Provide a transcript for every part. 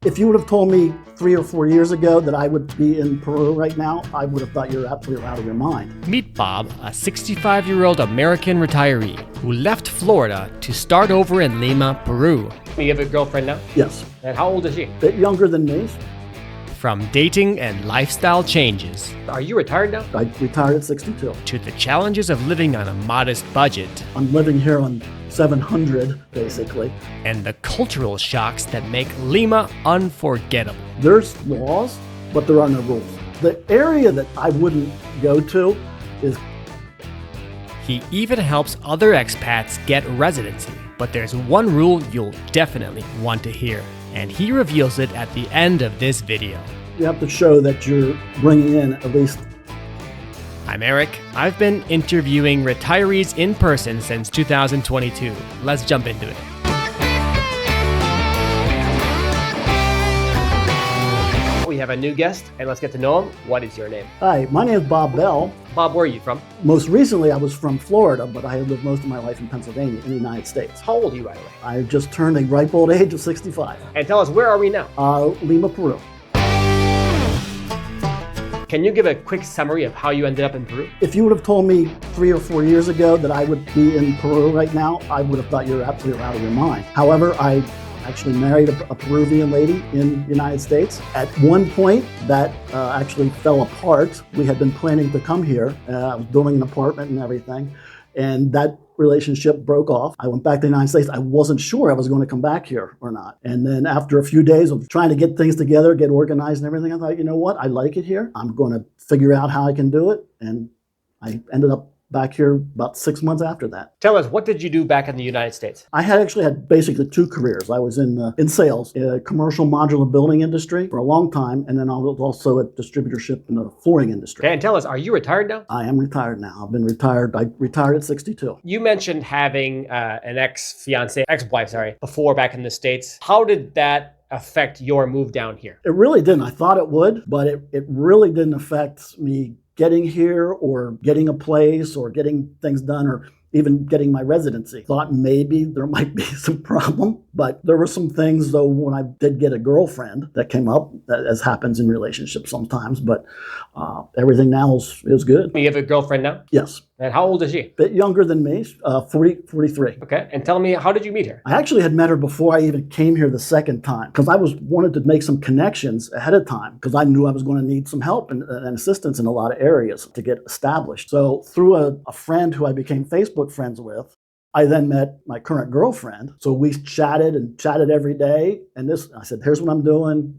If you would have told me 3 or 4 years ago that I would be in Peru right now, I would have thought you're absolutely out of your mind. Meet Bob, a 65-year-old American retiree who left Florida to start over in Lima, Peru. You have a girlfriend now? Yes. And how old is she? A bit younger than me. From dating and lifestyle changes Are you retired now? I retired at 62. to the challenges of living on a modest budget I'm living here on 700, basically. and the cultural shocks that make Lima unforgettable. There's laws, but there are no rules. The area that I wouldn't go to is He even helps other expats get residency. But there's one rule you'll definitely want to hear, and he reveals it at the end of this video. you have to show that you're bringing in at least. I'm Eric. I've been interviewing retirees in person since 2022. Let's jump into it. We have a new guest, and let's get to know him. What is your name? Hi, my name is Bob Bell. Bob, where are you from? Most recently, I was from Florida, but I have lived most of my life in Pennsylvania, in the United States. How old are you, by the way? I just turned a ripe old age of 65. And tell us, where are we now? Lima, Peru. Can you give a quick summary of how you ended up in Peru? If you would have told me 3 or 4 years ago that I would be in Peru right now, I would have thought you're absolutely out of your mind. However, I actually married a Peruvian lady in the United States. At one point, that actually fell apart. We had been planning to come here. I was building an apartment and everything, and that relationship broke off. I went back to the United States. I wasn't sure I was going to come back here or not. And then after a few days of trying to get things together, get organized and everything, I thought, you know what? I like it here. I'm going to figure out how I can do it. And I ended up back here about 6 months after that. Tell us, what did you do back in the United States? I had actually had basically 2 careers. I was in sales, commercial modular building industry for a long time, and then I was also at distributorship in the flooring industry. Okay, and tell us, are you retired now? I am retired now. I've been retired. I retired at 62. You mentioned having an ex-wife, before back in the States. How did that affect your move down here? It really didn't. I thought it would, but it really didn't affect me getting here or getting a place or getting things done or even getting my residency. Thought maybe there might be some problem, but there were some things though when I did get a girlfriend that came up, as happens in relationships sometimes, but everything now is good. You have a girlfriend now? Yes. And how old is she? A bit younger than me, 43. Okay, and tell me, how did you meet her? I actually had met her before I even came here the second time because I wanted to make some connections ahead of time because I knew I was going to need some help and assistance in a lot of areas to get established. So through a friend who I became Facebook friends with, I then met my current girlfriend. So we chatted every day. And I said, here's what I'm doing,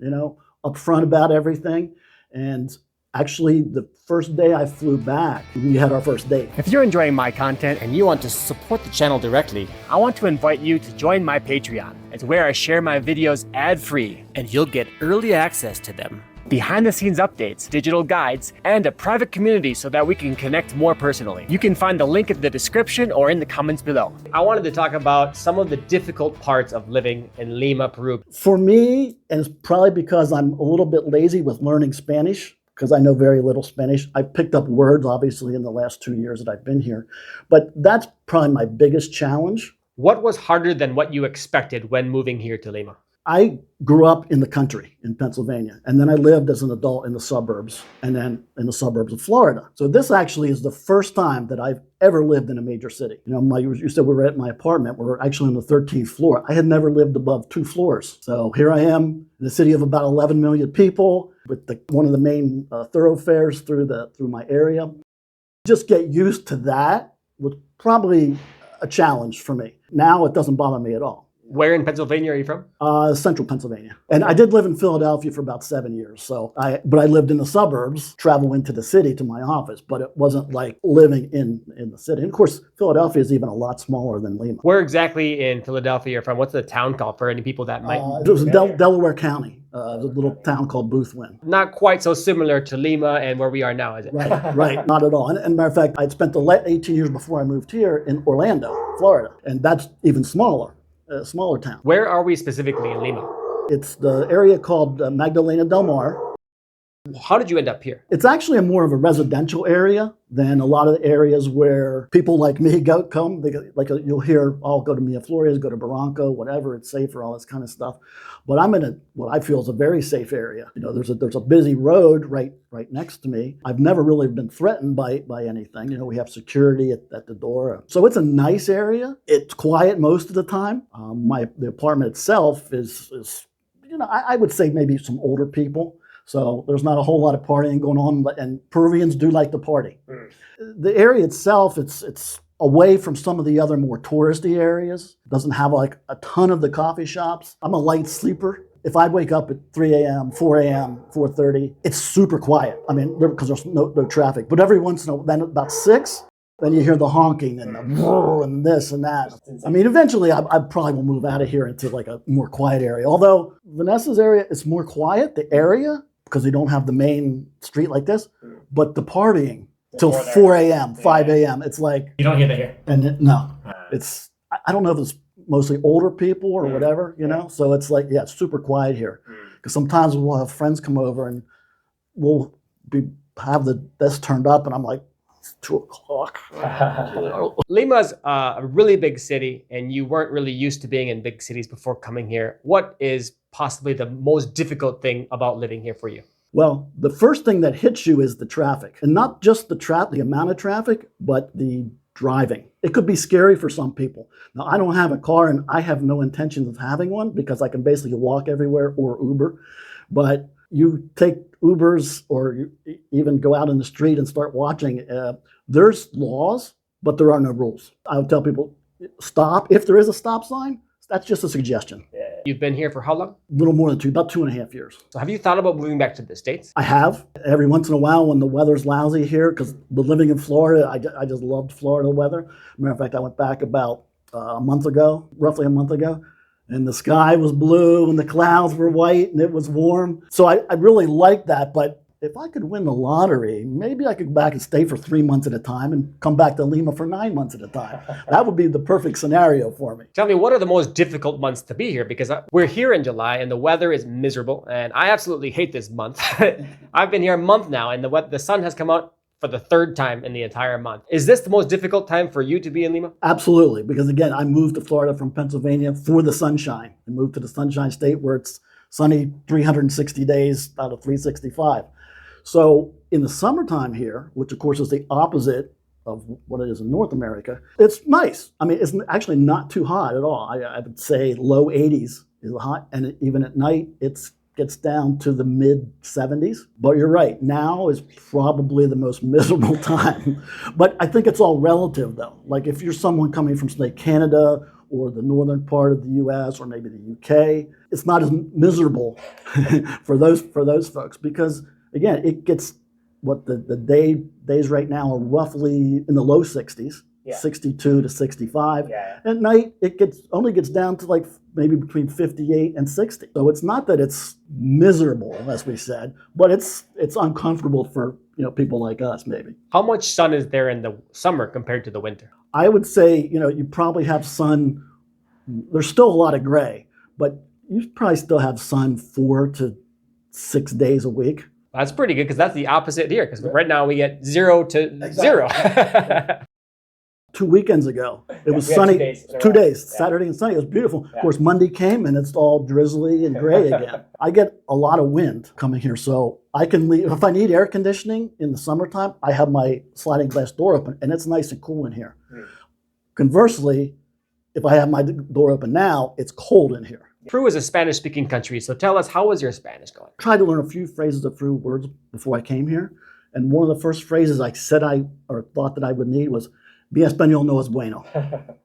upfront about everything. And actually, the first day I flew back, we had our first date. If you're enjoying my content and you want to support the channel directly, I want to invite you to join my Patreon. It's where I share my videos ad-free, and you'll get early access to them, behind-the-scenes updates, digital guides, and a private community so that we can connect more personally. You can find the link in the description or in the comments below. I wanted to talk about some of the difficult parts of living in Lima, Peru. For me, and it's probably because I'm a little bit lazy with learning Spanish, because I know very little Spanish. I've picked up words, obviously, in the last 2 years that I've been here. But that's probably my biggest challenge. What was harder than what you expected when moving here to Lima? I grew up in the country in Pennsylvania, and then I lived as an adult in the suburbs, and then in the suburbs of Florida. So this actually is the first time that I've ever lived in a major city. You said we were at my apartment. We were actually on the 13th floor. I had never lived above 2 floors. So here I am in a city of about 11 million people with one of the main thoroughfares through my area. Just get used to that was probably a challenge for me. Now it doesn't bother me at all. Where in Pennsylvania are you from? Central Pennsylvania. And I did live in Philadelphia for about 7 years. But I lived in the suburbs, travel into the city to my office, but it wasn't like living in the city. And of course, Philadelphia is even a lot smaller than Lima. Where exactly in Philadelphia you're from? What's the town called for any people that might? It was in Delaware County, a little town called Boothwyn. Not quite so similar to Lima and where we are now, is it? Right, not at all. And matter of fact, I'd spent the 18 years before I moved here in Orlando, Florida, and that's even smaller. A smaller town. Where are we specifically in Lima? It's the area called Magdalena del Mar. How did you end up here? It's actually a more of a residential area than a lot of the areas where people like me come. You'll hear, "I'll go to Miraflores, go to Barranco, whatever. It's safer, all this kind of stuff." But I'm in what I feel is a very safe area. There's a busy road right next to me. I've never really been threatened by anything. We have security at the door, so it's a nice area. It's quiet most of the time. The apartment itself is I would say maybe some older people. So there's not a whole lot of partying going on, and Peruvians do like to party. The area itself, it's away from some of the other more touristy areas. It doesn't have like a ton of the coffee shops. I'm a light sleeper. If I wake up at 3 a.m., 4 a.m., 4:30, it's super quiet. I mean, because there's no traffic. But every once in a while, then about 6, then you hear the honking and the brrr and this and that. I mean, eventually I probably will move out of here into like a more quiet area. Although Vanessa's area is more quiet, the area, because they don't have the main street like this, but the partying till 4 a.m., 5 a.m., it's like... You don't hear that here? No, I don't know if it's mostly older people or whatever, So it's like, it's super quiet here. Because sometimes we'll have friends come over and we'll have this turned up and I'm like, it's 2 o'clock. Lima's a really big city, and you weren't really used to being in big cities before coming here. What is possibly the most difficult thing about living here for you? Well, the first thing that hits you is the traffic. And not just the amount of traffic, but the driving. It could be scary for some people. Now, I don't have a car, and I have no intentions of having one because I can basically walk everywhere or Uber. But you take Ubers or you even go out in the street and start watching. There's laws, but there are no rules. I would tell people, stop. If there is a stop sign, that's just a suggestion. You've been here for how long? A little more than about 2.5 years. So have you thought about moving back to the States? I have. Every once in a while when the weather's lousy here, because living in Florida, I just loved Florida weather. Matter of fact, I went back about roughly a month ago, and the sky was blue and the clouds were white and it was warm. So I really liked that. But if I could win the lottery, maybe I could go back and stay for 3 months at a time and come back to Lima for 9 months at a time. That would be the perfect scenario for me. Tell me, what are the most difficult months to be here? Because we're here in July and the weather is miserable, and I absolutely hate this month. I've been here a month now, and the sun has come out for the 3rd time in the entire month. Is this the most difficult time for you to be in Lima? Absolutely, because again, I moved to Florida from Pennsylvania for the sunshine. I moved to the Sunshine State where it's sunny 360 days out of 365. So in the summertime here, which of course is the opposite of what it is in North America, it's nice. I mean, it's actually not too hot at all. I would say low 80s is hot, and even at night, it gets down to the mid 70s. But you're right, now is probably the most miserable time. But I think it's all relative though. Like if you're someone coming from say Canada or the northern part of the US or maybe the UK, it's not as miserable for those folks because again, it gets the days right now are roughly in the low 60s, 62 to 65. At night, it only gets down to like maybe between 58 and 60. So it's not that it's miserable, as we said, but it's uncomfortable for people like us maybe. How much sun is there in the summer compared to the winter? I would say you probably have sun. There's still a lot of gray, but you probably still have sun 4 to 6 days a week. That's pretty good because that's the opposite here. Because right now we get 0 to 0. 2 weekends ago, it was sunny. 2 days, Saturday and Sunday. It was beautiful. Of course, Monday came and it's all drizzly and gray again. I get a lot of wind coming here, so I can leave. If I need air conditioning in the summertime, I have my sliding glass door open, and it's nice and cool in here. Conversely, if I have my door open now, it's cold in here. Peru is a Spanish-speaking country, so tell us, how is your Spanish going? I tried to learn a few phrases of Peru words before I came here, and one of the first phrases I said or thought that I would need was, "Mi español no es bueno."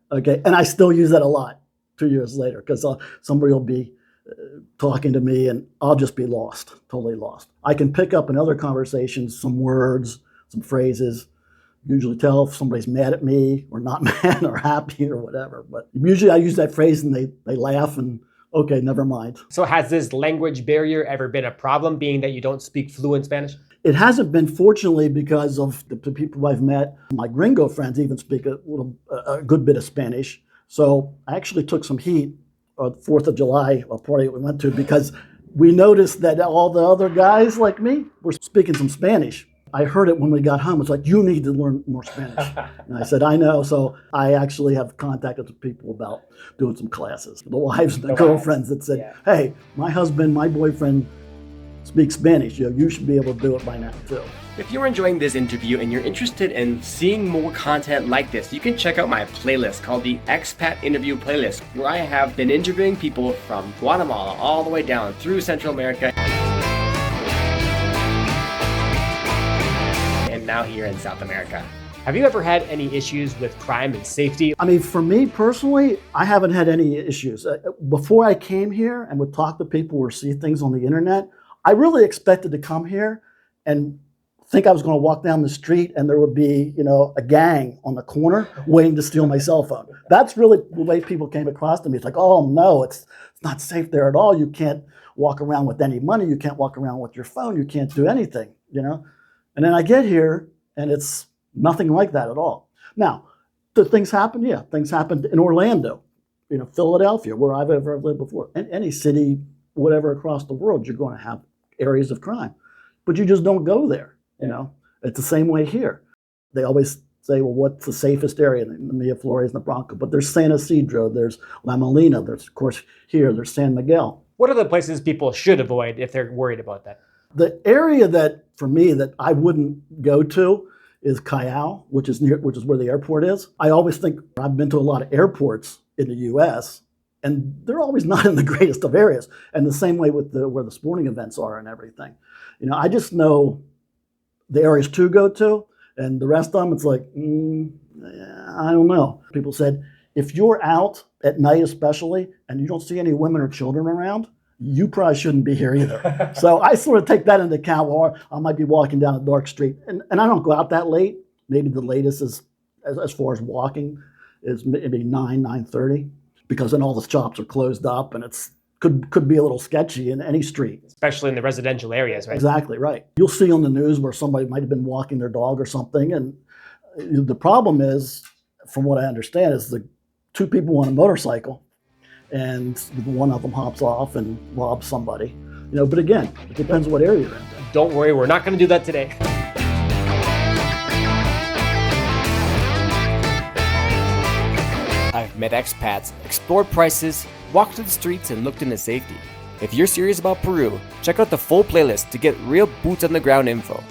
Okay, and I still use that a lot 2 years later, because somebody will be talking to me and I'll just be lost, totally lost. I can pick up in other conversations some words, some phrases, usually tell if somebody's mad at me or not mad or happy or whatever. But usually I use that phrase and they laugh and, okay, never mind. So has this language barrier ever been a problem, being that you don't speak fluent Spanish? It hasn't been, fortunately, because of the people I've met. My gringo friends even speak a good bit of Spanish. So I actually took some heat on 4th of July, a party we went to, because we noticed that all the other guys like me were speaking some Spanish. I heard it when we got home. It's like, you need to learn more Spanish. And I said, I know. So I actually have contacted the people about doing some classes. The wives and the girlfriends that said, hey, my husband, my boyfriend speaks Spanish. You should be able to do it by now too. If you're enjoying this interview and you're interested in seeing more content like this, you can check out my playlist called the Expat Interview Playlist, where I have been interviewing people from Guatemala all the way down through Central America and now here in South America. Have you ever had any issues with crime and safety? I mean, for me personally, I haven't had any issues. Before I came here and would talk to people or see things on the internet, I really expected to come here and think I was going to walk down the street and there would be, a gang on the corner waiting to steal my cell phone. That's really the way people came across to me. It's like, oh no, it's not safe there at all. You can't walk around with any money. You can't walk around with your phone. You can't do anything, And then I get here and it's nothing like that at all. Now, do things happen? Yeah, things happened in Orlando, Philadelphia, where I've ever lived before. In any city, whatever across the world, you're going to have areas of crime, but you just don't go there. It's the same way here. They always say, well, what's the safest area? And the Miraflores and the Bronco, but there's San Isidro, there's La Molina, there's, of course, there's San Miguel. What are the places people should avoid if they're worried about that? The area that, for me, that I wouldn't go to is Callao, which is where the airport is. I always think, I've been to a lot of airports in the U.S., and they're always not in the greatest of areas. And the same way with where the sporting events are and everything. I just know the areas to go to, and the rest of them, it's like, I don't know. People said, if you're out at night especially, and you don't see any women or children around, you probably shouldn't be here either. So I sort of take that into account, or I might be walking down a dark street, and I don't go out that late. Maybe the latest is, as far as walking, is maybe 9:30, because then all the shops are closed up, and it's could be a little sketchy in any street. Especially in the residential areas, right? Exactly, right. You'll see on the news where somebody might have been walking their dog or something, and the problem is, from what I understand, is the two people on a motorcycle, and one of them hops off and robs somebody. But again, it depends what area you're in. Don't worry, we're not going to do that today. I've met expats, explored prices, walked through the streets, and looked into safety. If you're serious about Peru, check out the full playlist to get real boots on the ground info.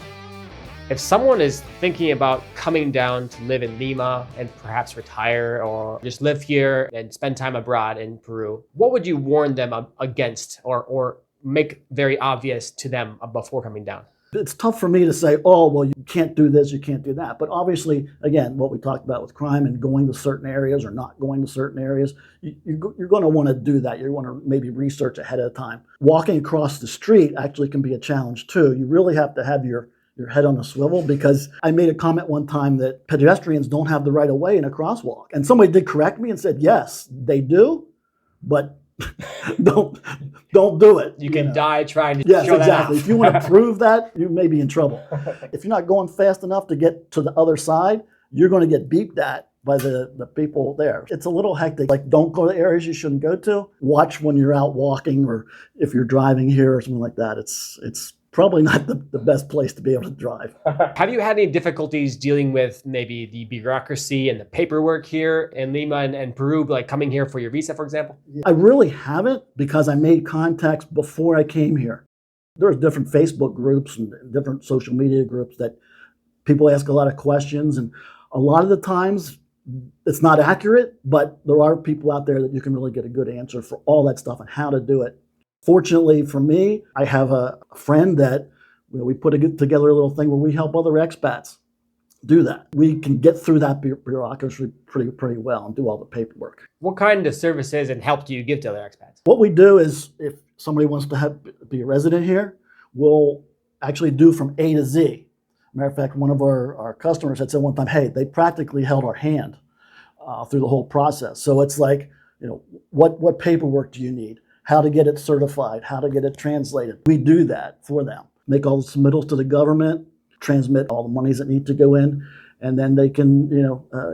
If someone is thinking about coming down to live in Lima and perhaps retire or just live here and spend time abroad in Peru, what would you warn them against or make very obvious to them before coming down? It's tough for me to say, oh, well, you can't do this, you can't do that. But obviously, again, what we talked about with crime and going to certain areas or not going to certain areas, you're going to want to do that. You want to maybe research ahead of time. Walking across the street actually can be a challenge too. You really have to have your head on a swivel, because I made a comment one time that pedestrians don't have the right of way in a crosswalk. And somebody did correct me and said, yes, they do, but don't do it. You can die trying to yes, show exactly. that If you want to prove that, you may be in trouble. If you're not going fast enough to get to the other side, you're going to get beeped at by the people there. It's a little hectic. Like, don't go to areas you shouldn't go to. Watch when you're out walking, or if you're driving here or something like that. It's probably not the best place to be able to drive. Have you had any difficulties dealing with maybe the bureaucracy and the paperwork here in Lima and Peru, like coming here for your visa, for example? I really haven't, because I made contacts before I came here. There's different Facebook groups and different social media groups that people ask a lot of questions, and a lot of the times it's not accurate, but there are people out there that you can really get a good answer for all that stuff and how to do it. Fortunately for me, I have a friend that we put together a little thing where we help other expats do that. We can get through that bureaucracy pretty well and do all the paperwork. What kind of services and help do you give to other expats? What we do is, if somebody wants to be a resident here, we'll actually do from A to Z. Matter of fact, one of our customers had said one time, hey, they practically held our hand through the whole process. So it's like, what paperwork do you need? How to get it certified, how to get it translated. We do that for them. Make all the submittals to the government, transmit all the monies that need to go in, and then they can,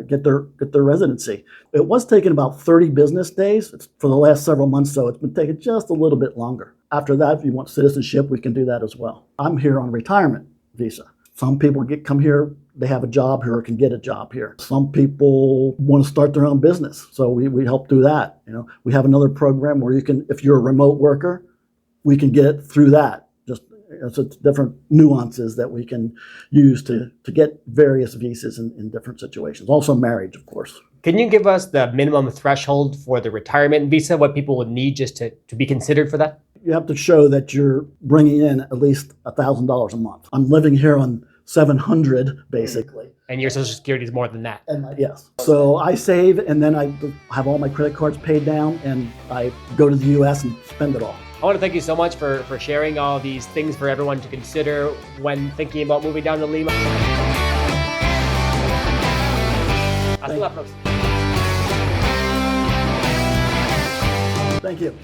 get their residency. It was taking about 30 business days for the last several months, so it's been taking just a little bit longer. After that, if you want citizenship, we can do that as well. I'm here on retirement visa. Some people come here, they have a job here or can get a job here. Some people want to start their own business, so we help do that. We have another program where you can, if you're a remote worker, we can get it through that. Just it's different nuances that we can use to get various visas in different situations. Also marriage, of course. Can you give us the minimum threshold for the retirement visa, what people would need just to be considered for that? You have to show that you're bringing in at least $1,000 a month. I'm living here on $700 basically. And your Social Security is more than that. Yes. So I save, and then I have all my credit cards paid down, and I go to the U.S. and spend it all. I want to thank you so much for sharing all these things for everyone to consider when thinking about moving down to Lima. Hasta la próxima. Thank you.